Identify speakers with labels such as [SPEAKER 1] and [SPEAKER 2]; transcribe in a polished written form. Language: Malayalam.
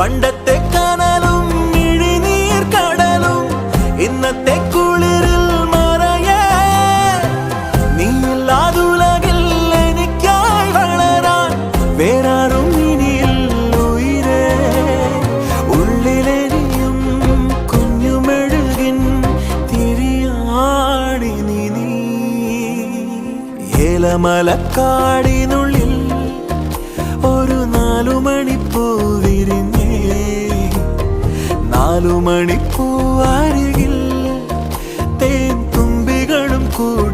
[SPEAKER 1] പണ്ടത്തെ കനലും ഇഴിനീർ കടലും ഇന്നത്തെ കുളിരിൽ മറയേ നീയില്ലാതുലകിൽ എനിക്കായി വളരാൻ വേറാരും ഇനിയില്ല ഉയിരേ ഉള്ളിലെരിയും കുഞ്ഞുമെഴുകിൻ തിരിയാടി നീ ഏലമലക്കാടിനുള്ളിൽ ഒരു 4 മണിപ്പൂ വിരിഞ്ഞേ 4 മണിപ്പൂ അരികിൽ തേൻ തുമ്പികളും കൂടി